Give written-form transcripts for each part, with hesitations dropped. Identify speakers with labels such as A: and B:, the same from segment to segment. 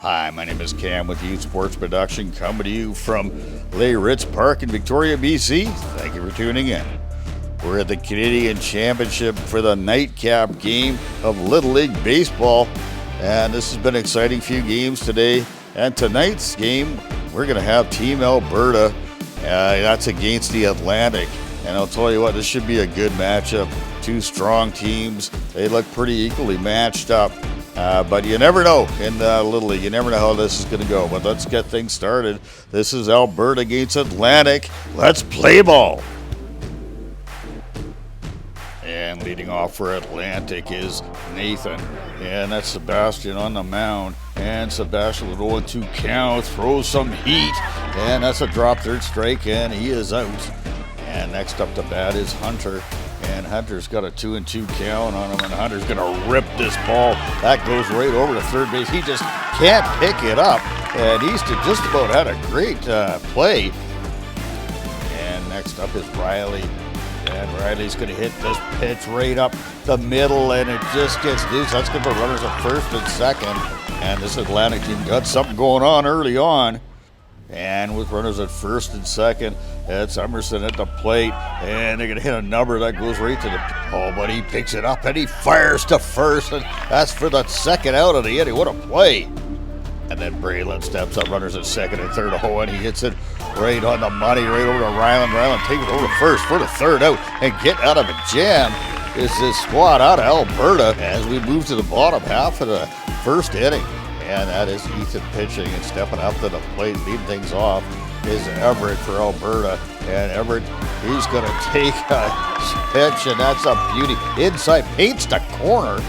A: Hi, my name is Cam with Youth Sports Production, coming to you from Les Ritz Park in Victoria, BC. Thank you for tuning in. We're at the Canadian Championship for the nightcap game of Little League Baseball, and this has been an exciting few games today. And tonight's game, we're going to have Team Alberta. That's against the Atlantic, and I'll tell you what, this should be a good matchup. Two strong teams. They look pretty equally matched up. But you never know in Little League. You never know how this is going to go. But let's get things started. This is Alberta against Atlantic. Let's play ball. And leading off for Atlantic is Nathan. And that's Sebastian on the mound. And Sebastian with 0-2 count. Throws some heat. And that's a drop third strike. And he is out. And next up to bat is Hunter. And Hunter's got a 2-2 count on him, and Hunter's going to rip this ball. That goes right over to third base. He just can't pick it up, and Easton just about had a great play. And next up is Riley, and Riley's going to hit this pitch right up the middle, and it just gets loose. That's going to put runners at first and second, and this Atlantic team got something going on early on. And with runners at first and second, it's Emerson at the plate, and they're going to hit a number that goes right to the... Oh, but he picks it up, and he fires to first, and that's for the second out of the inning. What a play. And then Braylon steps up, runners at second and third. Oh, and he hits it right on the money, right over to Ryland. Ryland takes it over to first for the third out, and get out of a jam is this squad out of Alberta as we move to the bottom half of the first inning. And that is Ethan pitching, and stepping up to the plate, leading things off is Everett for Alberta. And Everett, he's going to take a pitch, and that's a beauty. Inside, paints the corner.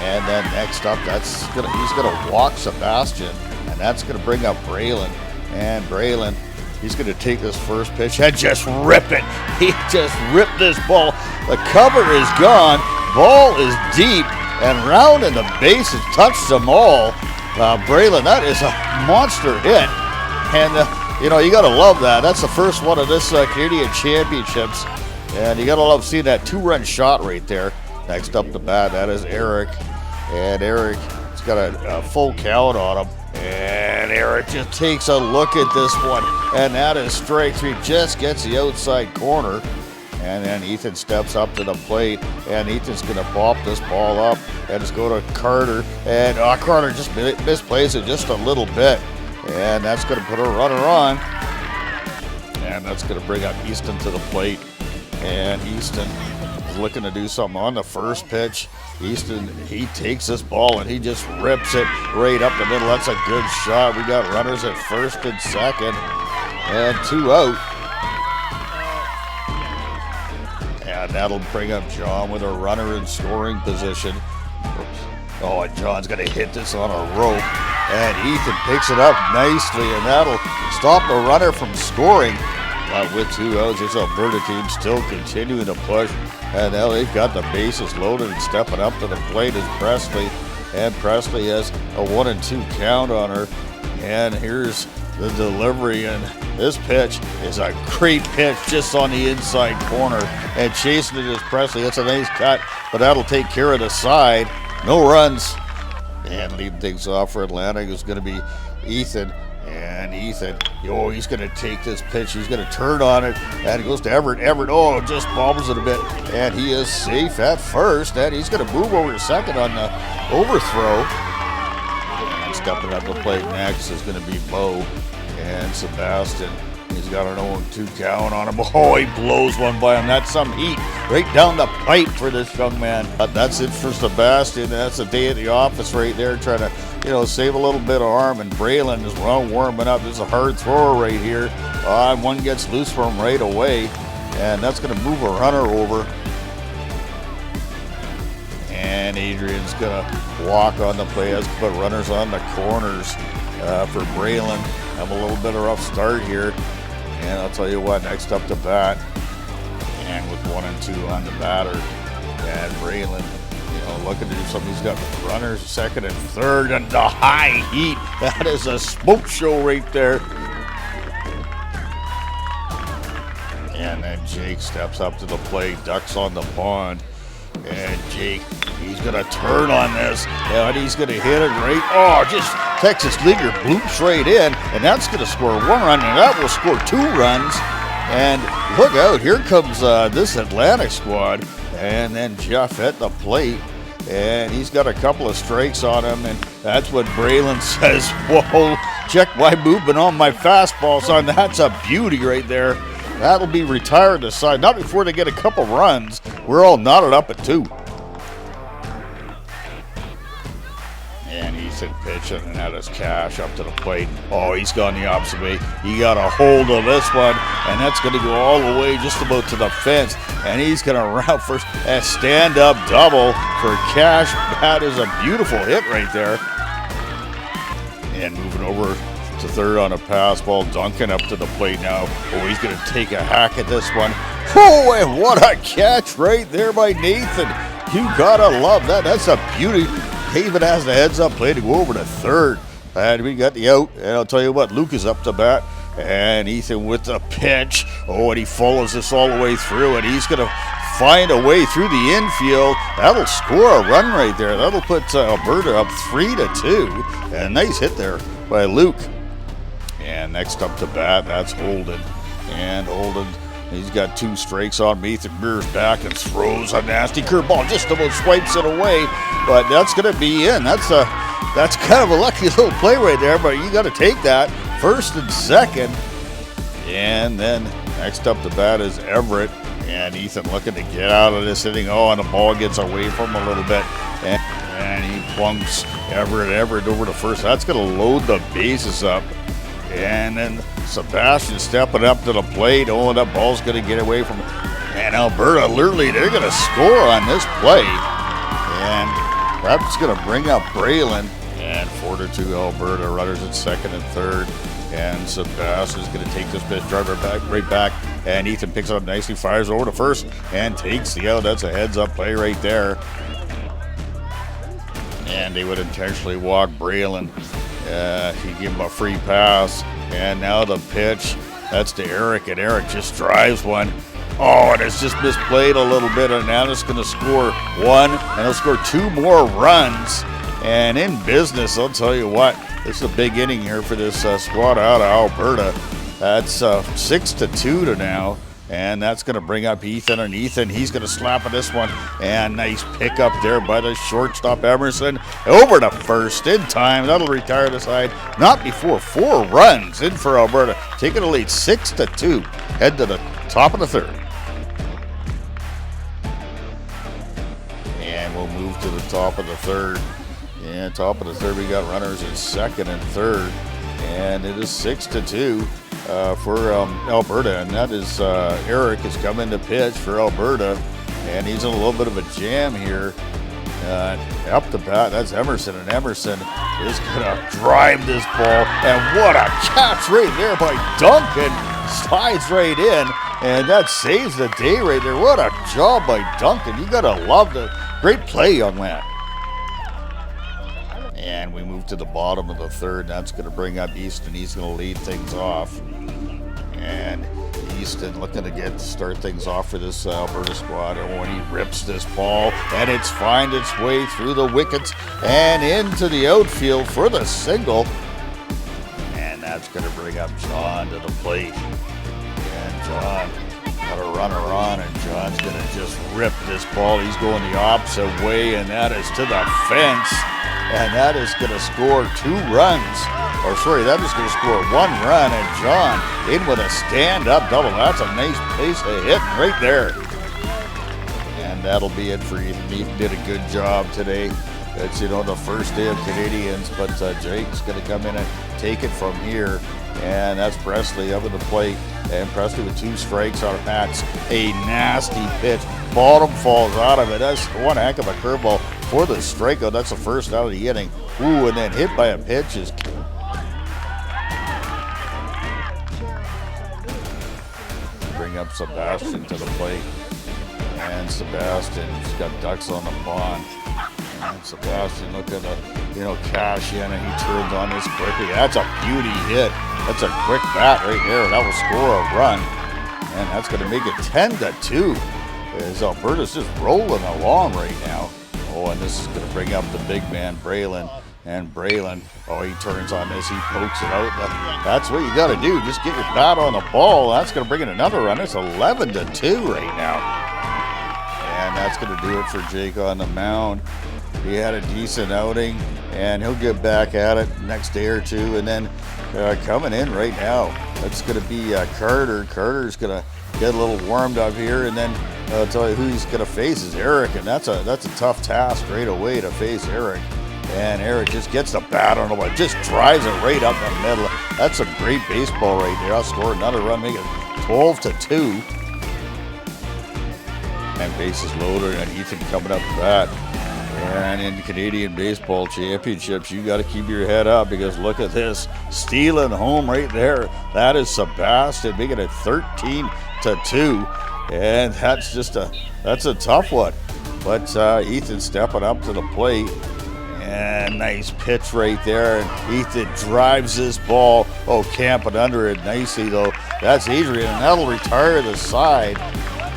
A: And then next up, he's going to walk Sebastian, and that's going to bring up Braylon. And Braylon, he's going to take this first pitch and just rip it. He just ripped this ball. The cover is gone. Ball is deep and round, and the bases touched them all. Braylon, that is a monster hit. And, you got to love that. That's the first one of this Canadian Championships. And you got to love seeing that two-run shot right there. Next up the bat, that is Eric. And Eric, he's got a full count on him. And Eric just takes a look at this one. And that is strike three. Just gets the outside corner. And then Ethan steps up to the plate, and Ethan's going to pop this ball up, and it's going to Carter, and Carter just misplays it just a little bit, and that's going to put a runner on, and that's going to bring up Easton to the plate, and Easton is looking to do something on the first pitch. Easton, he takes this ball, and he just rips it right up the middle. That's a good shot. We got runners at first and second, and two out. And that'll bring up John with a runner in scoring position. Oh, and John's going to hit this on a rope. And Ethan picks it up nicely, and that'll stop the runner from scoring. With two outs, this Alberta team still continuing to push. And now they've got the bases loaded, and stepping up to the plate is Presley. And Presley has a 1-2 count on her. And here's the delivery, and this pitch is a great pitch just on the inside corner, and chasing it is Presley. That's a nice cut, but that'll take care of the side. No runs, and leading things off for Atlantic is going to be Ethan. And Ethan, he's going to take this pitch. He's going to turn on it, and it goes to Everett. Everett, just bobbles it a bit, and he is safe at first, and he's going to move over to second on the overthrow. Stepping up the plate next is going to be Bo, and Sebastian, he's got an 0-2 count on him. Oh, he blows one by him. That's some heat right down the pipe for this young man. But that's it for Sebastian. That's a day at the office right there, trying to, save a little bit of arm. And Braylon is warming up. This is a hard thrower right here. One gets loose from him right away, and that's going to move a runner over. And Adrian's going to walk on the play. Has put runners on the corners for Braylon. Have a little bit of rough start here. And I'll tell you what, next up to bat. And with 1-2 on the batter. And Braylon, looking to do something. He's got runners second and third. And the high heat. That is a smoke show right there. And then Jake steps up to the plate. Ducks on the pond. And Jake, he's going to turn on this, and he's going to hit it right. Oh, just Texas Leaguer bloops right in, and that's going to score 1 run, and that will score 2 runs. And look out, here comes this Atlantic squad, and then Jeff at the plate, and he's got a couple of strikes on him, and that's what Braylon says. Whoa, check my movement on my fastball, son. That's a beauty right there. That'll be retired to side, not before they get a couple runs. We're all knotted up at 2. And he's in pitching, and that is Cash up to the plate. Oh, he's gone the opposite way. He got a hold of this one, and that's going to go all the way just about to the fence. And he's going to route first a stand-up double for Cash. That is a beautiful hit right there. And moving over to third on a pass ball. Duncan up to the plate now. Oh, he's going to take a hack at this one. Oh, and what a catch right there by Nathan. You got to love that. That's a beauty. Haven has the heads-up play to go over to third. And we got the out. And I'll tell you what, Luke is up to bat. And Ethan with the pitch. Oh, and he follows this all the way through. And he's going to find a way through the infield. That'll score a run right there. That'll put Alberta up 3-2. And a nice hit there by Luke. And next up to bat, that's Holden. And Holden, he's got 2 strikes on him. Ethan rears back and throws a nasty curveball. Just about swipes it away. But that's going to be in. That's kind of a lucky little play right there. But you got to take that. First and second. And then next up to bat is Everett. And Ethan looking to get out of this inning. Oh, and the ball gets away from him a little bit. And he plunks Everett over to first. That's going to load the bases up. And then Sebastian stepping up to the plate. Oh, that ball's going to get away from him. And Alberta, literally, they're going to score on this play. And that's going to bring up Braylon. And 4-2 Alberta, runners at second and third. And Sebastian's going to take this pitch, driver right back. And Ethan picks it up nicely, fires over to first, and takes the out. That's a heads-up play right there. And they would intentionally walk Braylon. He gave him a free pass. And now the pitch, that's to Eric, and Eric just drives one. Oh, and it's just misplayed a little bit, and now it's going to score 1, and he'll score 2 more runs. And in business, I'll tell you what, this is a big inning here for this squad out of Alberta. That's 6-2 to now. And that's going to bring up Ethan. And Ethan, he's going to slap at this one. And nice pickup there by the shortstop Emerson. Over to first in time. That'll retire the side. Not before 4 runs in for Alberta. Taking a lead 6-2. Head to the top of the third. And we'll move to the top of the third. And top of the third, we got runners at second and third. And it is 6-2. For Alberta, and that is Eric has come in to pitch for Alberta, and he's in a little bit of a jam here. Up the bat, that's Emerson, and Emerson is going to drive this ball, and what a catch right there by Duncan. Slides right in, and that saves the day right there. What a job by Duncan. You got to love the great play on that. And we move to the bottom of the third. That's going to bring up Easton. He's going to lead things off. And Easton looking to start things off for this Alberta squad. And when he rips this ball, and it's finds its way through the wickets and into the outfield for the single. And that's going to bring up John to the plate. And John got a runner on, and John's going to just rip this ball. He's going the opposite way, and that is to the fence. And that is going to score 2 runs. Or sorry, that is going to score 1 run. And John in with a stand-up double. That's a nice place of hitting right there. And that'll be it for Ethan. Ethan did a good job today. It's, the first day of Canadians, but Jake's going to come in and take it from here. And that's Presley up at the plate. And Presley with 2 strikes on a patch. A nasty pitch. Bottom falls out of it. That's one heck of a curveball for the strikeout. That's the first out of the inning. Ooh, and then hit by a pitch is... Bring up Sebastian to the plate. And Sebastian's got ducks on the pond. And Sebastian looking to, cash in, and he turns on this quickly. That's a beauty hit. That's a quick bat right there. That will score a run. And that's going to make it 10-2. as Alberta's just rolling along right now. Oh, and this is going to bring up the big man, Braylon. And Braylon, oh, he turns on this, he pokes it out. That's what you got to do, just get your bat on the ball. That's going to bring in another run. It's 11-2 right now. And that's going to do it for Jake on the mound. He had a decent outing, and he'll get back at it next day or two. And then coming in right now, that's going to be Carter. Carter's going to get a little warmed up here, and then I'll tell you who he's going to face is Eric, and that's a tough task right away to face Eric. And Eric just gets the bat on the ball, just drives it right up the middle. That's a great baseball right there. I'll score another run, make it 12-2. And bases loaded, and Ethan coming up to bat. And in Canadian Baseball Championships, you got to keep your head up because look at this. Stealing home right there. That is Sebastian making it 13-2. And that's a tough one. But Ethan stepping up to the plate. And nice pitch right there. And Ethan drives this ball. Oh, camping under it nicely though. That's Adrian, and that'll retire the side.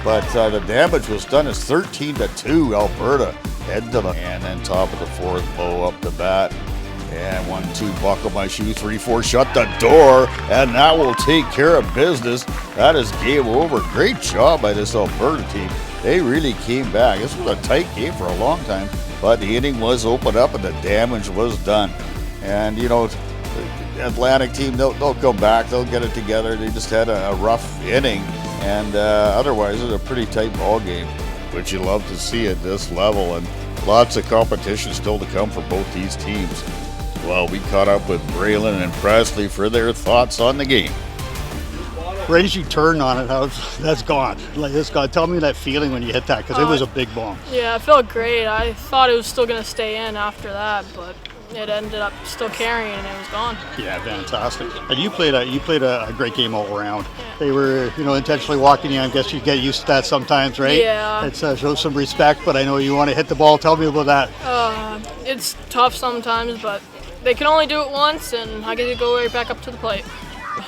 A: But the damage was done. It's 13-2 Alberta. Head to the and then top of the fourth, Bo up the bat. And 1-2, buckle my shoe, 3-4, shut the door, and that will take care of business. That is game over. Great job by this Alberta team. They really came back. This was a tight game for a long time, but the inning was opened up and the damage was done. And you know, the Atlantic team, they'll come back, they'll get it together. They just had a rough inning, and otherwise it was a pretty tight ball game. Which you love to see at this level, and lots of competition still to come for both these teams. Well, we caught up with Braylon and Presley for their thoughts on the game.
B: Right as you turn on it, that's gone. Like it's gone. Tell me that feeling when you hit that, because it was a big bomb.
C: Yeah, it felt great. I thought it was still going to stay in after that, but it ended up still carrying and it was gone.
B: Yeah, fantastic. And you played a great game all around. Yeah. They were, intentionally walking you. I guess you get used to that sometimes, right?
C: Yeah.
B: It shows some respect, but I know you want to hit the ball. Tell me about that.
C: It's tough sometimes, but they can only do it once, and I get to go right back up to the plate.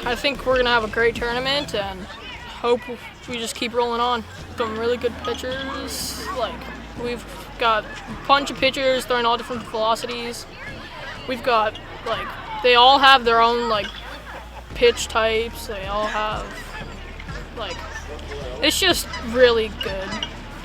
C: I think we're going to have a great tournament, and hope we just keep rolling on. Some really good pitchers. We've got a bunch of pitchers throwing all different velocities. We've got, they all have their own, pitch types. They all have, it's just really good.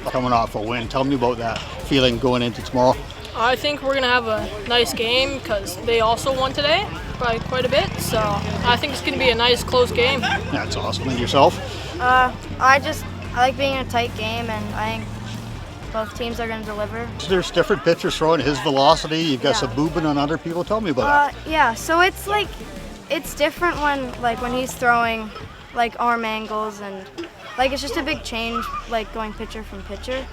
B: Coming off a win, tell me about that feeling going into tomorrow.
C: I think we're going to have a nice game because they also won today by quite a bit. So I think it's going to be a nice, close game.
B: That's awesome. And yourself?
D: I like being in a tight game, and I think both teams are going to deliver.
B: There's different pitchers throwing his velocity. You've got some movement on other people. Tell me about that.
D: Yeah, so it's different when he's throwing arm angles, and it's just a big change going pitcher from pitcher,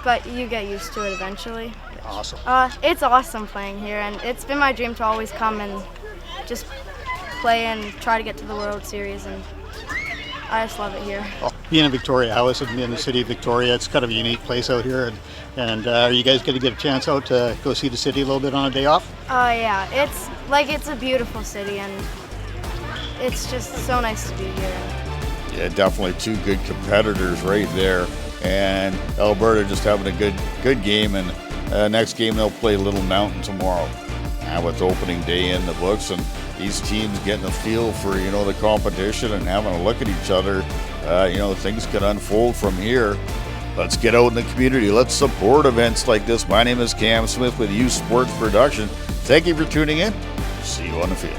D: but you get used to it eventually.
B: Awesome.
D: It's awesome playing here, and it's been my dream to always come and just play and try to get to the World Series, and I just love it here.
B: Well, being in Victoria, how is it in the city of Victoria? It's kind of a unique place out here, and are you guys going to get a chance out to go see the city a little bit on a day off?
D: Yeah, it's a beautiful city, and it's just so nice to be here.
A: Yeah, definitely two good competitors right there, and Alberta just having a good game, and next game they'll play Little Mountain tomorrow. Now with opening day in the books, and these teams getting a feel for the competition and having a look at each other, things can unfold from here. Let's get out in the community. Let's support events like this. My name is Cam Smith with Youth Sports Production. Thank you for tuning in. See you on the field.